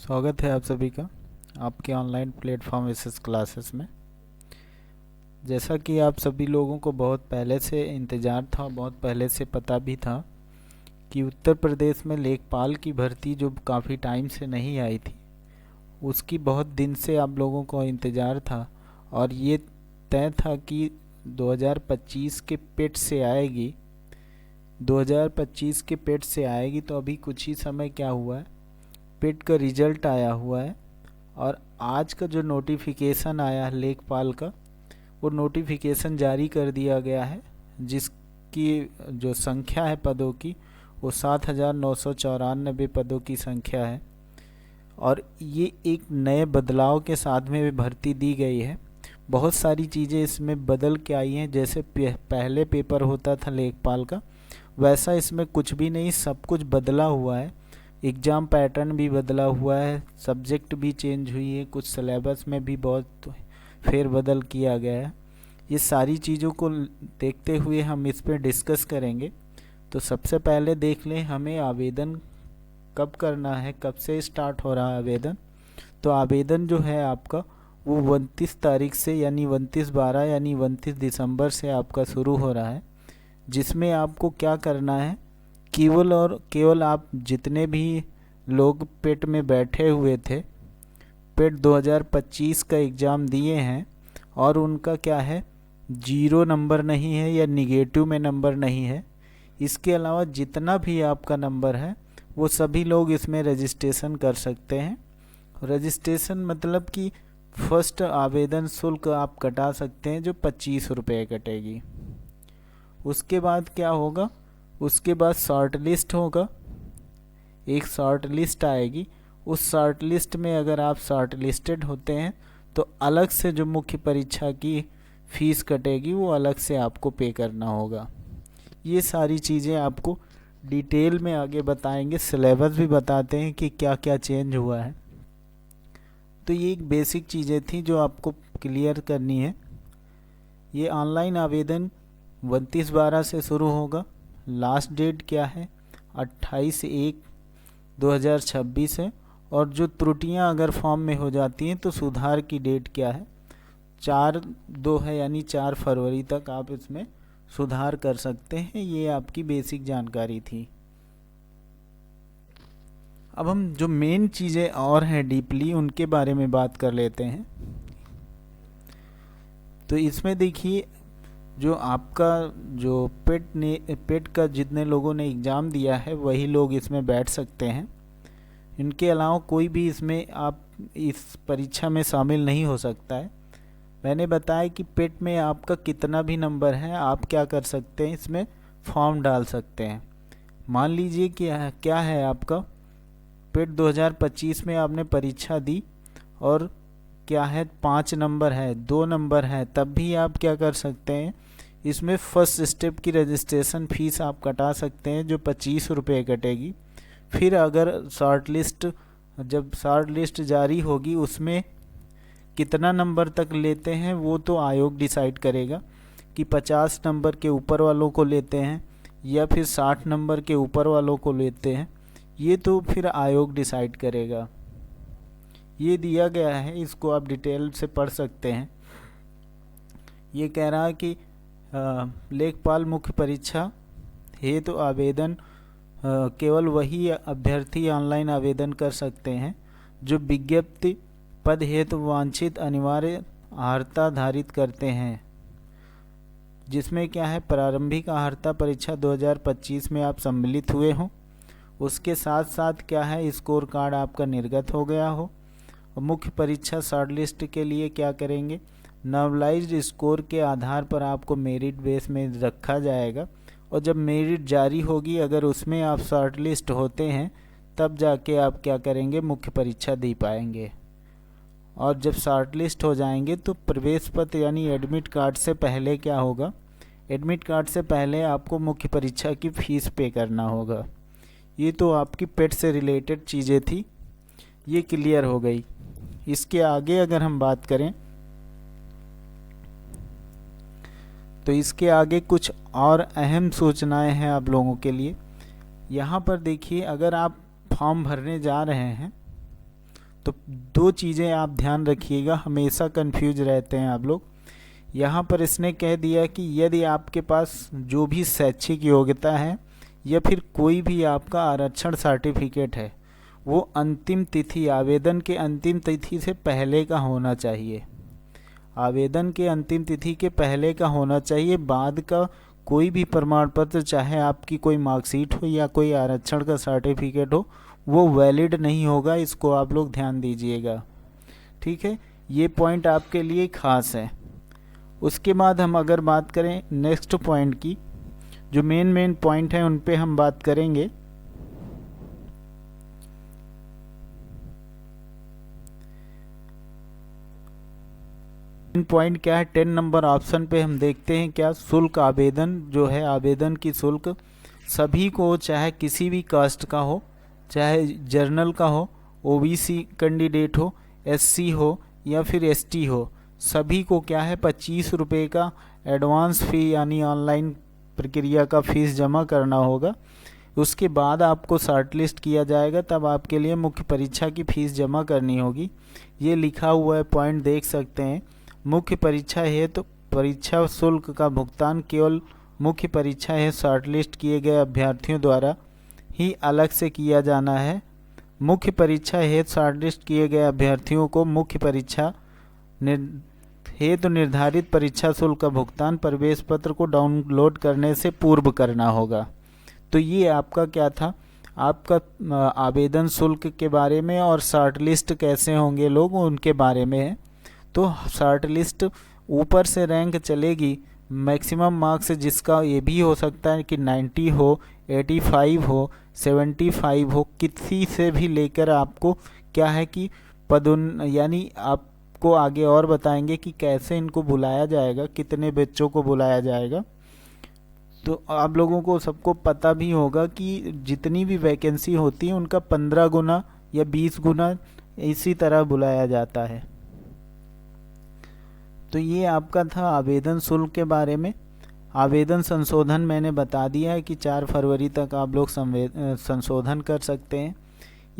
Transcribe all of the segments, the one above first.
स्वागत है आप सभी का आपके ऑनलाइन प्लेटफॉर्म एसएस क्लासेस में। जैसा कि आप सभी लोगों को बहुत पहले से इंतज़ार था, बहुत पहले से पता भी था कि उत्तर प्रदेश में लेखपाल की भर्ती जो काफ़ी टाइम से नहीं आई थी, उसकी बहुत दिन से आप लोगों को इंतज़ार था और ये तय था कि 2025 के पेट से आएगी। 2025 के पेट से आएगी। तो अभी कुछ ही समय क्या हुआ है, पेट का रिजल्ट आया हुआ है और आज का जो नोटिफिकेशन आया है लेखपाल का, वो नोटिफिकेशन जारी कर दिया गया है, जिसकी जो संख्या है पदों की वो 7,994 पदों की संख्या है। और ये एक नए बदलाव के साथ में भी भर्ती दी गई है। बहुत सारी चीज़ें इसमें बदल के आई हैं। जैसे पहले पेपर होता था लेखपाल का, वैसा इसमें कुछ भी नहीं, सब कुछ बदला हुआ है। एग्ज़ाम पैटर्न भी बदला हुआ है, सब्जेक्ट भी चेंज हुई है, कुछ सिलेबस में भी बहुत फेरबदल किया गया है। ये सारी चीज़ों को देखते हुए हम इस पर डिस्कस करेंगे। तो सबसे पहले देख लें हमें आवेदन कब करना है, कब से स्टार्ट हो रहा है आवेदन। तो आवेदन जो है आपका वो 29 तारीख से यानी 29/12 यानी 29 दिसंबर से आपका शुरू हो रहा है। जिसमें आपको क्या करना है, केवल और केवल आप जितने भी लोग पेट में बैठे हुए थे, पेट 2025 का एग्ज़ाम दिए हैं और उनका क्या है, 0 नंबर नहीं है या निगेटिव में नंबर नहीं है, इसके अलावा जितना भी आपका नंबर है वो सभी लोग इसमें रजिस्ट्रेशन कर सकते हैं। रजिस्ट्रेशन मतलब कि फर्स्ट आवेदन शुल्क आप कटा सकते हैं जो 25 रुपये कटेगी। उसके बाद क्या होगा, उसके बाद शॉर्ट लिस्ट होगा, एक शॉर्ट लिस्ट आएगी। उस शॉर्ट लिस्ट में अगर आप शॉर्ट लिस्टेड होते हैं तो अलग से जो मुख्य परीक्षा की फ़ीस कटेगी वो अलग से आपको पे करना होगा। ये सारी चीज़ें आपको डिटेल में आगे बताएंगे, सिलेबस भी बताते हैं कि क्या क्या चेंज हुआ है। तो ये एक बेसिक चीज़ें थी जो आपको क्लियर करनी है। ये ऑनलाइन आवेदन 29/12 से शुरू होगा। लास्ट डेट क्या है, 28/1/2026 है। और जो त्रुटियां अगर फॉर्म में हो जाती हैं तो सुधार की डेट क्या है, 4/2 है, यानी 4 फरवरी तक आप इसमें सुधार कर सकते हैं। ये आपकी बेसिक जानकारी थी। अब हम जो मेन चीज़ें और हैं डीपली उनके बारे में बात कर लेते हैं। तो इसमें देखिए, जो आपका जो पेट का जितने लोगों ने एग्ज़ाम दिया है वही लोग इसमें बैठ सकते हैं। इनके अलावा कोई भी इसमें आप इस परीक्षा में शामिल नहीं हो सकता है। मैंने बताया कि पेट में आपका कितना भी नंबर है, आप क्या कर सकते हैं, इसमें फॉर्म डाल सकते हैं। मान लीजिए कि क्या है आपका पेट 2025 में आपने परीक्षा दी और क्या है 5 नंबर है, 2 नंबर है, तब भी आप क्या कर सकते हैं, इसमें फर्स्ट स्टेप की रजिस्ट्रेशन फ़ीस आप कटा सकते हैं जो 25 रुपये कटेगी। फिर अगर जब शॉर्ट लिस्ट जारी होगी उसमें कितना नंबर तक लेते हैं वो तो आयोग डिसाइड करेगा कि 50 नंबर के ऊपर वालों को लेते हैं या फिर 60 नंबर के ऊपर वालों को लेते हैं, ये तो फिर आयोग डिसाइड करेगा। ये दिया गया है, इसको आप डिटेल से पढ़ सकते हैं। ये कह रहा है कि लेखपाल मुख्य परीक्षा हेतु आवेदन केवल वही अभ्यर्थी ऑनलाइन आवेदन कर सकते हैं जो विज्ञप्ति पद हेतु वांछित अनिवार्य अर्हता धारित करते हैं। जिसमें क्या है, प्रारंभिक अर्हता परीक्षा 2025 में आप सम्मिलित हुए हों, उसके साथ साथ क्या है, स्कोर कार्ड आपका निर्गत हो गया हो। और मुख्य परीक्षा शॉर्ट लिस्ट के लिए क्या करेंगे, नॉर्मलाइज्ड स्कोर के आधार पर आपको मेरिट बेस में रखा जाएगा। और जब मेरिट जारी होगी, अगर उसमें आप शॉर्ट लिस्ट होते हैं तब जाके आप क्या करेंगे, मुख्य परीक्षा दे पाएंगे। और जब शॉर्ट लिस्ट हो जाएंगे तो प्रवेश पत्र यानी एडमिट कार्ड से पहले क्या होगा, एडमिट कार्ड से पहले आपको मुख्य परीक्षा की फ़ीस पे करना होगा। ये तो आपकी पेट से रिलेटेड चीज़ें थी, ये क्लियर हो गई। इसके आगे अगर हम बात करें तो इसके आगे कुछ और अहम सूचनाएं हैं आप लोगों के लिए। यहाँ पर देखिए, अगर आप फॉर्म भरने जा रहे हैं तो दो चीज़ें आप ध्यान रखिएगा, हमेशा कंफ्यूज रहते हैं आप लोग। यहाँ पर इसने कह दिया कि यदि आपके पास जो भी शैक्षिक योग्यता है या फिर कोई भी आपका आरक्षण सर्टिफिकेट है वो अंतिम तिथि, आवेदन के अंतिम तिथि से पहले का होना चाहिए। आवेदन के अंतिम तिथि के पहले का होना चाहिए। बाद का कोई भी प्रमाण पत्र, चाहे आपकी कोई मार्कशीट हो या कोई आरक्षण का सर्टिफिकेट हो, वो वैलिड नहीं होगा। इसको आप लोग ध्यान दीजिएगा, ठीक है। ये पॉइंट आपके लिए खास है। उसके बाद हम अगर बात करें नेक्स्ट पॉइंट की, जो मेन पॉइंट है उन पे हम बात करेंगे। पॉइंट क्या है, 10 नंबर ऑप्शन पे हम देखते हैं क्या शुल्क आवेदन जो है, आवेदन की शुल्क सभी को, चाहे किसी भी कास्ट का हो, चाहे जर्नल का हो, ओबीसी कैंडिडेट हो, एससी हो या फिर एसटी हो, सभी को क्या है 25 रुपये का एडवांस फी यानी ऑनलाइन प्रक्रिया का फीस जमा करना होगा। उसके बाद आपको शॉर्ट लिस्ट किया जाएगा, तब आपके लिए मुख्य परीक्षा की फ़ीस जमा करनी होगी। ये लिखा हुआ है, पॉइंट देख सकते हैं। मुख्य परीक्षा है तो परीक्षा शुल्क का भुगतान केवल मुख्य परीक्षा है शॉर्टलिस्ट किए गए अभ्यर्थियों द्वारा ही अलग से किया जाना है। मुख्य परीक्षा हेतु शॉर्टलिस्ट किए गए अभ्यर्थियों को मुख्य परीक्षा हेतु निर्धारित परीक्षा शुल्क का भुगतान प्रवेश पत्र को डाउनलोड करने से पूर्व करना होगा। तो ये आपका क्या था, आपका आवेदन शुल्क के बारे में और शॉर्टलिस्ट कैसे होंगे लोग उनके बारे में है। तो शॉर्ट लिस्ट ऊपर से रैंक चलेगी, मैक्सिमम मार्क्स जिसका ये भी हो सकता है कि 90 हो, 85 हो, 75 हो, किसी से भी लेकर आपको क्या है कि यानी आपको आगे और बताएंगे कि कैसे इनको बुलाया जाएगा, कितने बच्चों को बुलाया जाएगा। तो आप लोगों को सबको पता भी होगा कि जितनी भी वैकेंसी होती है उनका 15 गुना या 20 गुना इसी तरह बुलाया जाता है। तो ये आपका था आवेदन शुल्क के बारे में। आवेदन संशोधन मैंने बता दिया है कि 4 फरवरी तक आप लोग संशोधन कर सकते हैं।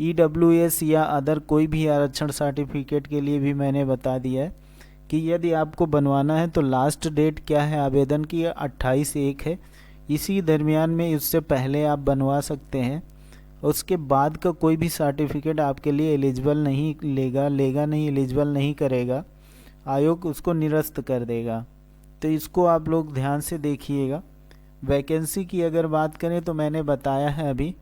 EWS या अदर कोई भी आरक्षण सर्टिफिकेट के लिए भी मैंने बता दिया है कि यदि आपको बनवाना है तो लास्ट डेट क्या है आवेदन की, 28/1 है। इसी दरमियान में इससे पहले आप बनवा सकते हैं। उसके बाद का कोई भी सर्टिफिकेट आपके लिए एलिजिबल नहीं लेगा नहीं, एलिजिबल नहीं करेगा, आयोग उसको निरस्त कर देगा। तो इसको आप लोग ध्यान से देखिएगा। वैकेंसी की अगर बात करें तो मैंने बताया है अभी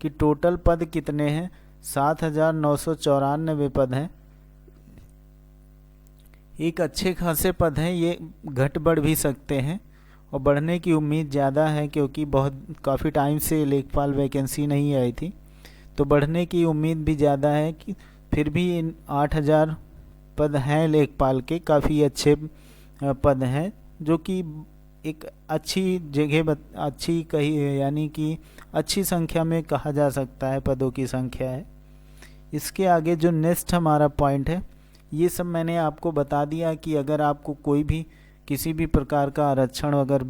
कि टोटल पद कितने हैं, 7,994 पद हैं। एक अच्छे खासे पद हैं, ये घट बढ़ भी सकते हैं और बढ़ने की उम्मीद ज़्यादा है क्योंकि काफ़ी टाइम से लेखपाल वैकेंसी नहीं आई थी, तो बढ़ने की उम्मीद भी ज़्यादा है। कि फिर भी 8,000 पद हैं लेखपाल के, काफ़ी अच्छे पद हैं जो कि एक अच्छी जगह अच्छी कही यानी कि अच्छी संख्या में कहा जा सकता है, पदों की संख्या है। इसके आगे जो नेक्स्ट हमारा पॉइंट है, ये सब मैंने आपको बता दिया कि अगर आपको कोई भी किसी भी प्रकार का आरक्षण अगर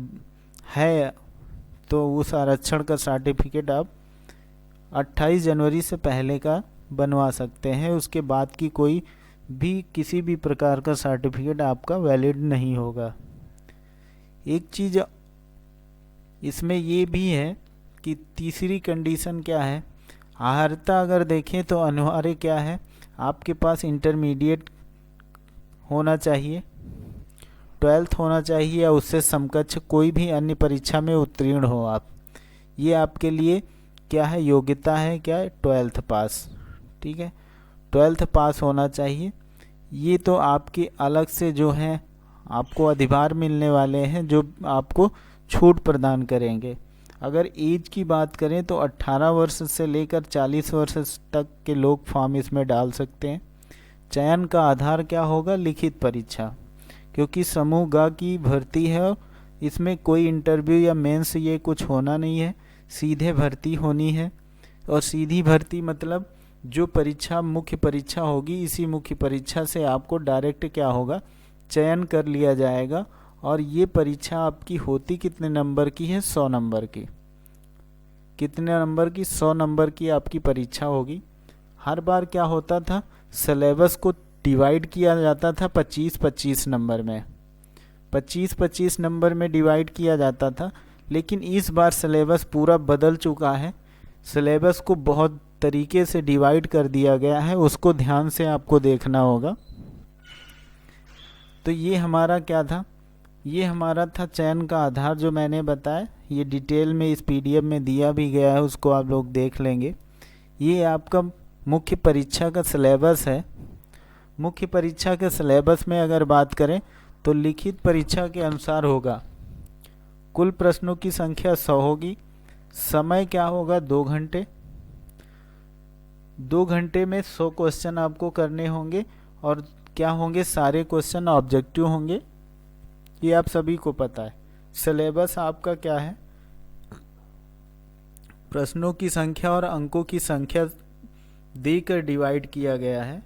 है तो उस आरक्षण का सर्टिफिकेट आप 28 जनवरी से पहले का बनवा सकते हैं। उसके बाद की कोई भी किसी भी प्रकार का सर्टिफिकेट आपका वैलिड नहीं होगा। एक चीज़ इसमें ये भी है कि तीसरी कंडीशन क्या है, अर्हता अगर देखें तो अनिवार्य क्या है, आपके पास इंटरमीडिएट होना चाहिए, 12th होना चाहिए या उससे समकक्ष कोई भी अन्य परीक्षा में उत्तीर्ण हो आप। ये आपके लिए क्या है, योग्यता है क्या है, 12th पास, ठीक है, 12th पास होना चाहिए। ये तो आपकी अलग से जो है आपको अधिभार मिलने वाले हैं जो आपको छूट प्रदान करेंगे। अगर एज की बात करें तो 18 वर्ष से लेकर 40 वर्ष तक के लोग फॉर्म इसमें डाल सकते हैं। चयन का आधार क्या होगा, लिखित परीक्षा, क्योंकि समूह ग की भर्ती है, इसमें कोई इंटरव्यू या मेंस ये कुछ होना नहीं है, सीधे भर्ती होनी है। और सीधी भर्ती मतलब जो परीक्षा मुख्य परीक्षा होगी, इसी मुख्य परीक्षा से आपको डायरेक्ट क्या होगा, चयन कर लिया जाएगा। और ये परीक्षा आपकी होती कितने नंबर की है, 100 नंबर की। कितने नंबर की, 100 नंबर की आपकी परीक्षा होगी। हर बार क्या होता था, सिलेबस को डिवाइड किया जाता था 25-25 नंबर में, 25-25 नंबर में डिवाइड किया जाता था। लेकिन इस बार सिलेबस पूरा बदल चुका है, सिलेबस को बहुत तरीके से डिवाइड कर दिया गया है, उसको ध्यान से आपको देखना होगा। तो ये हमारा क्या था, ये हमारा था चयन का आधार जो मैंने बताया, ये डिटेल में इस पीडीएफ में दिया भी गया है, उसको आप लोग देख लेंगे। ये आपका मुख्य परीक्षा का सिलेबस है। मुख्य परीक्षा के सिलेबस में अगर बात करें तो लिखित परीक्षा के अनुसार होगा, कुल प्रश्नों की संख्या 100 होगी, समय क्या होगा 2 घंटे, 2 घंटे में 100 क्वेश्चन आपको करने होंगे, और क्या होंगे, सारे क्वेश्चन ऑब्जेक्टिव होंगे, ये आप सभी को पता है। सिलेबस आपका क्या है, प्रश्नों की संख्या और अंकों की संख्या देकर डिवाइड किया गया है।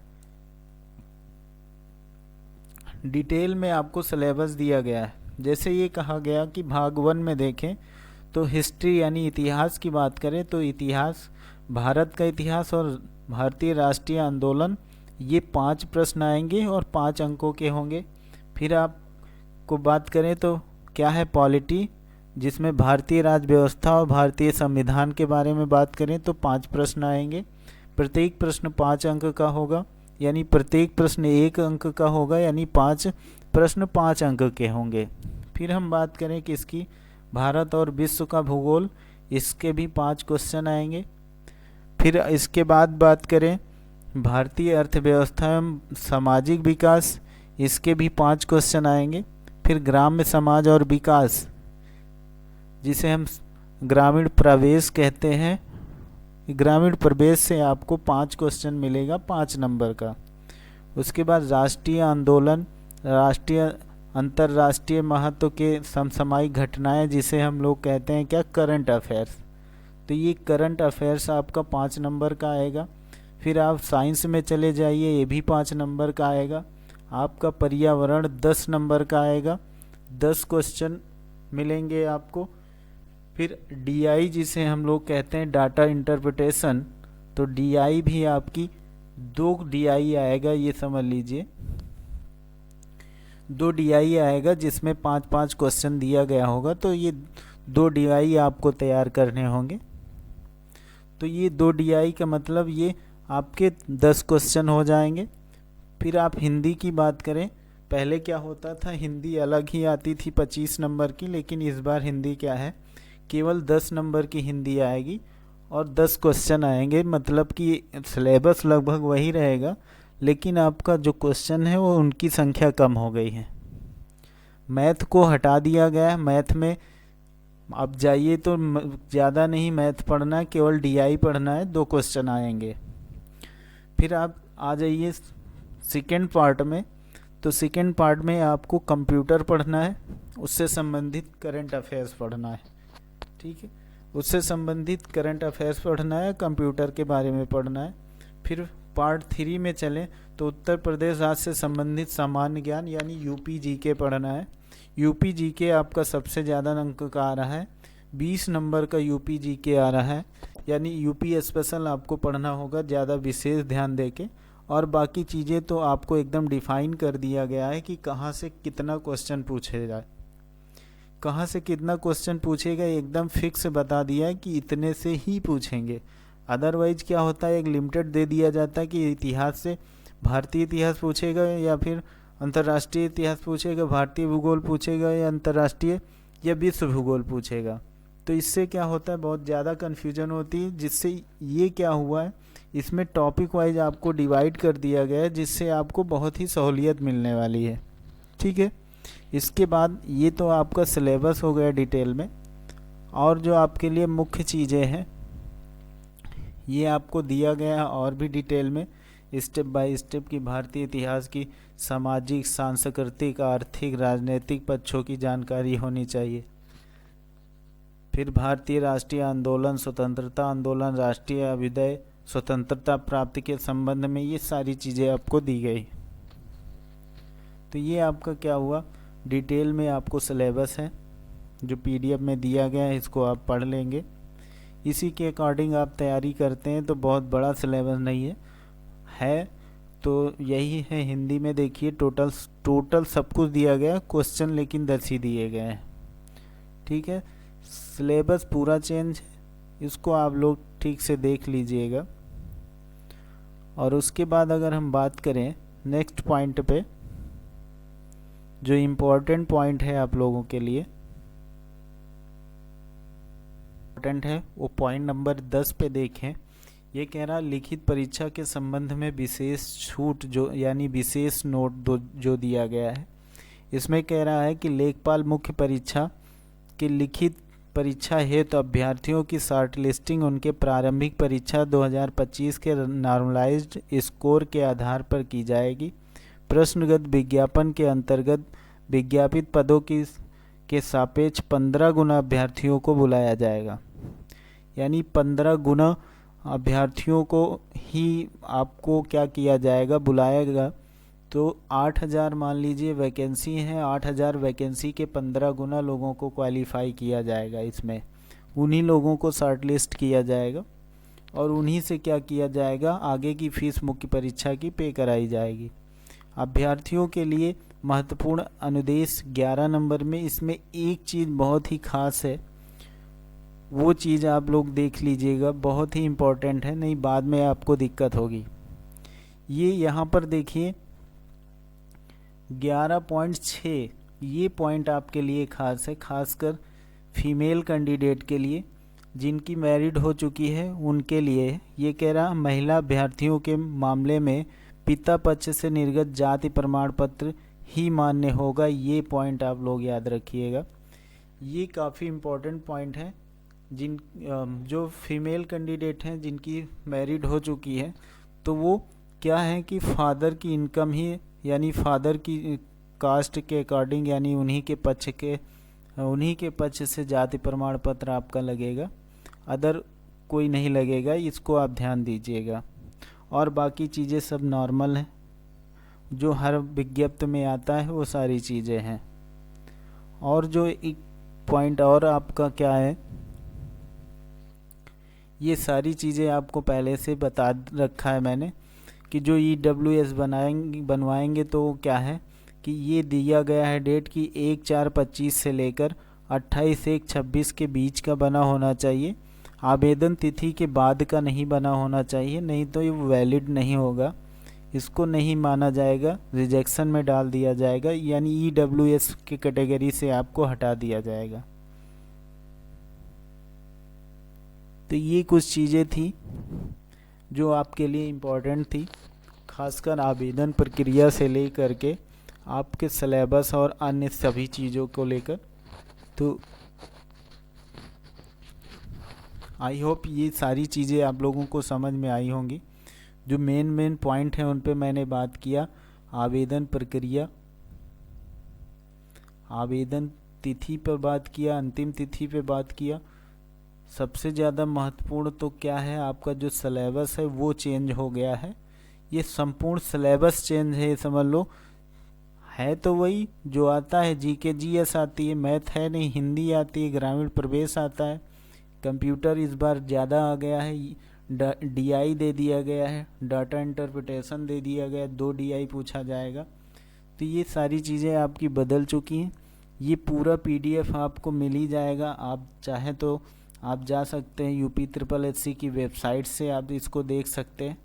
डिटेल में आपको सिलेबस दिया गया है। जैसे ये कहा गया कि भाग 1 में देखें तो हिस्ट्री यानी इतिहास की बात करें तो इतिहास, भारत का इतिहास और भारतीय राष्ट्रीय आंदोलन, ये 5 प्रश्न आएंगे और 5 अंकों के होंगे। फिर आपको बात करें तो क्या है, पॉलिटी, जिसमें भारतीय राज्य व्यवस्था और भारतीय संविधान के बारे में बात करें तो 5 प्रश्न आएंगे। प्रत्येक प्रश्न 5 अंक का होगा, यानी प्रत्येक प्रश्न 1 अंक का होगा, यानी 5 प्रश्न 5 अंक के होंगे। फिर हम बात करें किसकी, भारत और विश्व का भूगोल, इसके भी 5 क्वेश्चन आएंगे। फिर इसके बाद बात करें भारतीय अर्थव्यवस्था एवं सामाजिक विकास, इसके भी 5 क्वेश्चन आएंगे। फिर ग्राम्य समाज और विकास, जिसे हम ग्रामीण प्रवेश कहते हैं, ग्रामीण प्रवेश से आपको 5 क्वेश्चन मिलेगा 5 नंबर का। उसके बाद राष्ट्रीय आंदोलन, राष्ट्रीय अंतर्राष्ट्रीय महत्व के समसामयिक घटनाएं, जिसे हम लोग कहते हैं क्या, करंट अफेयर्स, तो ये करंट अफेयर्स आपका 5 नंबर का आएगा। फिर आप साइंस में चले जाइए, ये भी 5 नंबर का आएगा। आपका पर्यावरण 10 नंबर का आएगा, 10 क्वेश्चन मिलेंगे आपको। फिर डीआई, जिसे हम लोग कहते हैं डाटा इंटरप्रिटेशन, तो डीआई भी आपकी 2 डीआई आएगा, ये समझ लीजिए 2 डीआई आएगा, जिसमें 5-5 क्वेश्चन दिया गया होगा, तो ये 2 डीआई आपको तैयार करने होंगे। तो ये 2 डीआई का मतलब ये आपके 10 क्वेश्चन हो जाएंगे। फिर आप हिंदी की बात करें, पहले क्या होता था, हिंदी अलग ही आती थी 25 नंबर की, लेकिन इस बार हिंदी क्या है, केवल 10 नंबर की हिंदी आएगी और 10 क्वेश्चन आएंगे। मतलब कि सिलेबस लगभग वही रहेगा, लेकिन आपका जो क्वेश्चन है वो उनकी संख्या कम हो गई है। मैथ को हटा दिया गया है, मैथ में आप जाइए तो ज़्यादा नहीं मैथ पढ़ना है, केवल डीआई पढ़ना है, 2 क्वेश्चन आएंगे। फिर आप आ जाइए सेकेंड पार्ट में, तो सेकेंड पार्ट में आपको कंप्यूटर पढ़ना है, उससे संबंधित करंट अफेयर्स पढ़ना है, ठीक है, उससे संबंधित करंट अफेयर्स पढ़ना है, कंप्यूटर के बारे में पढ़ना है। फिर पार्ट 3 में चलें तो उत्तर प्रदेश राज्य से संबंधित सामान्य ज्ञान यानी यूपी जीके पढ़ना है। यूपी जीके आपका सबसे ज़्यादा अंक का आ रहा है, 20 नंबर का यूपी जीके आ रहा है, यानी यूपी स्पेशल आपको पढ़ना होगा ज़्यादा विशेष ध्यान देके। और बाकी चीज़ें तो आपको एकदम डिफाइन कर दिया गया है कि कहाँ से कितना क्वेश्चन पूछेगा, कहाँ से कितना क्वेश्चन पूछेगा, एकदम फिक्स बता दिया है कि इतने से ही पूछेंगे। अदरवाइज क्या होता है, एक लिमिटेड दे दिया जाता है कि इतिहास से भारतीय इतिहास पूछेगा या फिर अंतर्राष्ट्रीय इतिहास पूछेगा, भारतीय भूगोल पूछेगा या अंतर्राष्ट्रीय या विश्व भूगोल पूछेगा। तो इससे क्या होता है, बहुत ज़्यादा कन्फ्यूजन होती है। जिससे ये क्या हुआ है, इसमें टॉपिक वाइज आपको डिवाइड कर दिया गया है, जिससे आपको बहुत ही सहूलियत मिलने वाली है, ठीक है। इसके बाद ये तो आपका सिलेबस हो गया डिटेल में, और जो आपके लिए मुख्य चीज़ें हैं ये आपको दिया गया है और भी डिटेल में, स्टेप बाय स्टेप की भारतीय इतिहास की सामाजिक, सांस्कृतिक, आर्थिक, राजनीतिक पक्षों की जानकारी होनी चाहिए। फिर भारतीय राष्ट्रीय आंदोलन, स्वतंत्रता आंदोलन, राष्ट्रीय अभ्युदय, स्वतंत्रता प्राप्ति के संबंध में ये सारी चीज़ें आपको दी गई। तो ये आपका क्या हुआ, डिटेल में आपको सिलेबस है जो पीडीएफ में दिया गया है, इसको आप पढ़ लेंगे। इसी के अकॉर्डिंग आप तैयारी करते हैं तो बहुत बड़ा सिलेबस नहीं है, है तो यही है। हिंदी में देखिए टोटल सब कुछ दिया गया, क्वेश्चन लेकिन 10 ही दिए गए हैं। ठीक है, सिलेबस पूरा चेंज है, इसको आप लोग ठीक से देख लीजिएगा। और उसके बाद अगर हम बात करें नेक्स्ट पॉइंट पे, जो इम्पोर्टेंट पॉइंट है आप लोगों के लिए इम्पोर्टेंट है, वो पॉइंट नंबर 10 पे देखें। ये कह रहा लिखित परीक्षा के संबंध में विशेष छूट जो यानी विशेष नोट जो दिया गया है। इसमें कह रहा है कि लेखपाल मुख्य परीक्षा की लिखित परीक्षा हेतु तो अभ्यर्थियों की शॉर्ट लिस्टिंग उनके प्रारंभिक परीक्षा 2025 के नॉर्मलाइज्ड स्कोर के आधार पर की जाएगी। प्रश्नगत विज्ञापन के अंतर्गत विज्ञापित पदों के सापेक्ष 15 गुना अभ्यर्थियों को बुलाया जाएगा। यानी 15 गुना अभ्यर्थियों को ही आपको क्या किया जाएगा, बुलाएगा। तो 8000 मान लीजिए वैकेंसी है, 8000 वैकेंसी के 15 गुना लोगों को क्वालिफाई किया जाएगा। इसमें उन्हीं लोगों को शॉर्ट लिस्ट किया जाएगा और उन्हीं से क्या किया जाएगा, आगे की फीस मुख्य परीक्षा की पे कराई जाएगी। अभ्यर्थियों के लिए महत्वपूर्ण अनुदेश 11 नंबर में, इसमें एक चीज़ बहुत ही खास है, वो चीज़ आप लोग देख लीजिएगा, बहुत ही इम्पोर्टेंट है, नहीं बाद में आपको दिक्कत होगी। ये यहाँ पर देखिए 11.6, ये पॉइंट आपके लिए खास है, खासकर फीमेल कैंडिडेट के लिए जिनकी मैरिड हो चुकी है उनके लिए। ये कह रहा महिला अभ्यर्थियों के मामले में पिता पक्ष से निर्गत जाति प्रमाण पत्र ही मान्य होगा। ये पॉइंट आप लोग याद रखिएगा, ये काफ़ी इम्पोर्टेंट पॉइंट है। जो फीमेल कैंडिडेट हैं जिनकी मैरिड हो चुकी है, तो वो क्या है कि फादर की इनकम ही, यानी फादर की कास्ट के अकॉर्डिंग, यानी उन्हीं के पक्ष से जाति प्रमाण पत्र आपका लगेगा, अदर कोई नहीं लगेगा। इसको आप ध्यान दीजिएगा। और बाकी चीज़ें सब नॉर्मल हैं, जो हर विज्ञप्ति में आता है वो सारी चीज़ें हैं। और जो एक पॉइंट और आपका क्या है, ये सारी चीज़ें आपको पहले से बता रखा है मैंने कि जो EWS बनवाएंगे तो क्या है कि ये दिया गया है डेट की 1/4/25 से लेकर 28/1/26 के बीच का बना होना चाहिए। आवेदन तिथि के बाद का नहीं बना होना चाहिए, नहीं तो ये वैलिड नहीं होगा, इसको नहीं माना जाएगा, रिजेक्शन में डाल दिया जाएगा, यानी EWS के कैटेगरी से आपको हटा दिया जाएगा। तो ये कुछ चीज़ें थी जो आपके लिए इम्पोर्टेंट थी, खासकर आवेदन प्रक्रिया से लेकर के आपके सिलेबस और अन्य सभी चीज़ों को लेकर। तो आई होप ये सारी चीज़ें आप लोगों को समझ में आई होंगी। जो मेन पॉइंट हैं उन पे मैंने बात किया। आवेदन प्रक्रिया, आवेदन तिथि पर बात किया, अंतिम तिथि पे बात किया। सबसे ज़्यादा महत्वपूर्ण तो क्या है, आपका जो सिलेबस है वो चेंज हो गया है। ये संपूर्ण सिलेबस चेंज है, समझ लो। है तो वही जो आता है, GK GS आती है, मैथ है नहीं, हिंदी आती है, ग्रामीण प्रवेश आता है, कंप्यूटर इस बार ज़्यादा आ गया है, DI दे दिया गया है, डाटा इंटरप्रिटेशन दे दिया गया, 2 DI पूछा जाएगा। तो ये सारी चीज़ें आपकी बदल चुकी हैं। ये पूरा PDF आपको मिल ही जाएगा। आप चाहें तो आप जा सकते हैं UP SSSC की वेबसाइट से, आप इसको देख सकते हैं।